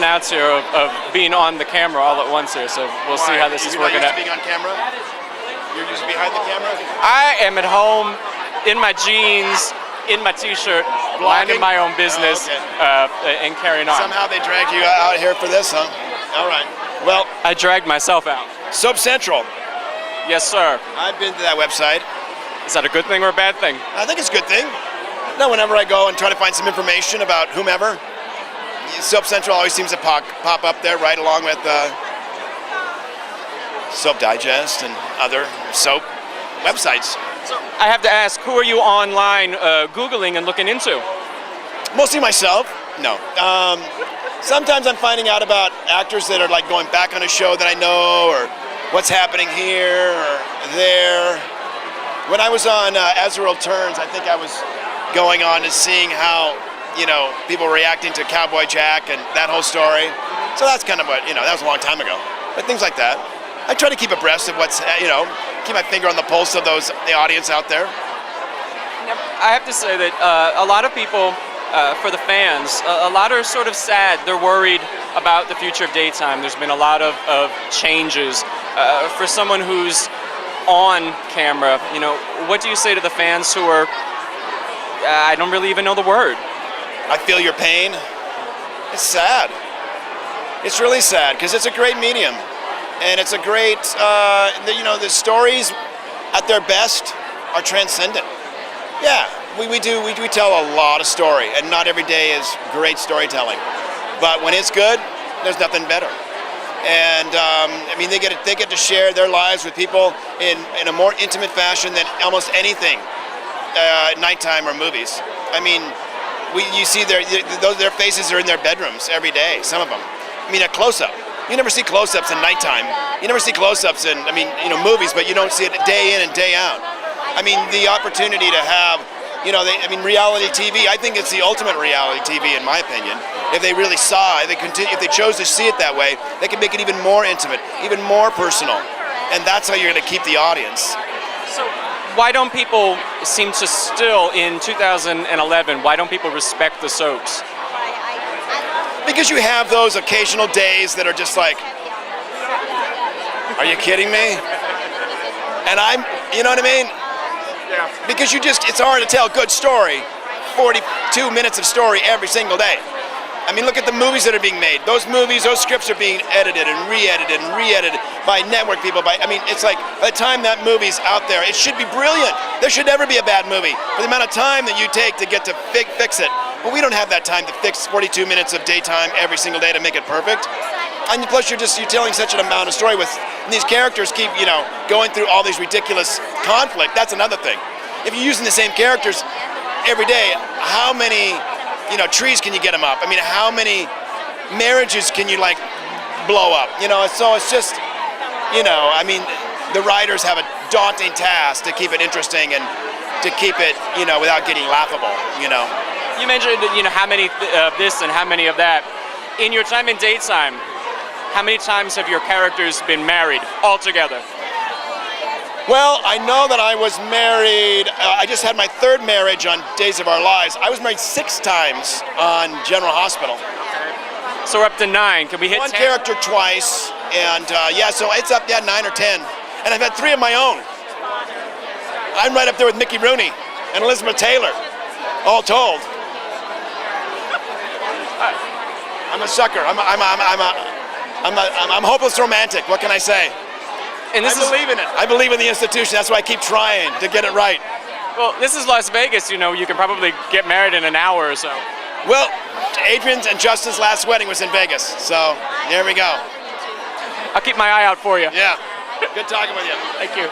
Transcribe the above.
Outs here of being on the camera all at once here, so we'll see how this is working out. Being on camera? You're just behind the camera? I am at home in my jeans, in my t-shirt, minding my own business, and carrying on. Somehow they dragged you out here for this, huh? All right. Well, I dragged myself out. Soap Central. Yes, sir. I've been to that website. Is that a good thing or a bad thing? I think it's a good thing. No, whenever I go and try to find some information about whomever, Soap Central always seems to pop up there right along with Soap Digest and other soap websites. So I have to ask, who are you online Googling and looking into? Mostly myself. No. Sometimes I'm finding out about actors that are like going back on a show that I know, or what's happening here or there. When I was on As the World Turns, I think I was going on and seeing how, people reacting to Cowboy Jack and that whole story. So that's kind of what, that was a long time ago. But things like that. I try to keep abreast of what's, keep my finger on the pulse of the audience out there. I have to say that a lot of people, for the fans, a lot are sort of sad. They're worried about the future of daytime. There's been a lot of changes. For someone who's on camera, what do you say to the fans who are, I don't really even know the word. I feel your pain. It's sad. It's really sad because it's a great medium. And it's a great, the stories at their best are transcendent. Yeah, we tell a lot of story, and not every day is great storytelling. But when it's good, there's nothing better. And they get to share their lives with people in a more intimate fashion than almost anything at nighttime or movies. You see their faces are in their bedrooms every day. Some of them. A close-up. You never see close-ups in nighttime. You never see close-ups in, movies, but you don't see it day in and day out. The opportunity to have, reality TV, I think it's the ultimate reality TV in my opinion. If they really saw it, if they chose to see it that way, they can make it even more intimate, even more personal. And that's how you're going to keep the audience. So why don't people seem to still, in 2011, why don't people respect the soaps? Because you have those occasional days that are just like, are you kidding me? And you know what I mean? Yeah. Because it's hard to tell a good story, 42 minutes of story every single day. Look at the movies that are being made. Those movies, those scripts are being edited and re-edited by network people. It's like by the time that movie's out there, it should be brilliant. There should never be a bad movie. For the amount of time that you take to get to fix it. Well, we don't have that time to fix 42 minutes of daytime every single day to make it perfect. And plus, you're telling such an amount of story with these characters keep, going through all these ridiculous conflict. That's another thing. If you're using the same characters every day, how many, trees can you get them up? How many marriages can you blow up? So it's just, the writers have a daunting task to keep it interesting and to keep it, without getting laughable, You mentioned, how many of this and how many of that. In your time in daytime, how many times have your characters been married altogether? Well, I know that I was married, I just had my third marriage on Days of Our Lives. I was married 6 times on General Hospital. So we're up to 9. Can we hit 10? One character twice, and so it's up, 9 or 10. And I've had 3 of my own. I'm right up there with Mickey Rooney and Elizabeth Taylor, all told. I'm a sucker. I'm a hopeless romantic. What can I say? And I believe in it. I believe in the institution. That's why I keep trying to get it right. Well, this is Las Vegas. You can probably get married in an hour or so. Well, Adrian's and Justin's last wedding was in Vegas, so there we go. I'll keep my eye out for you. Yeah. Good talking with you. Thank you.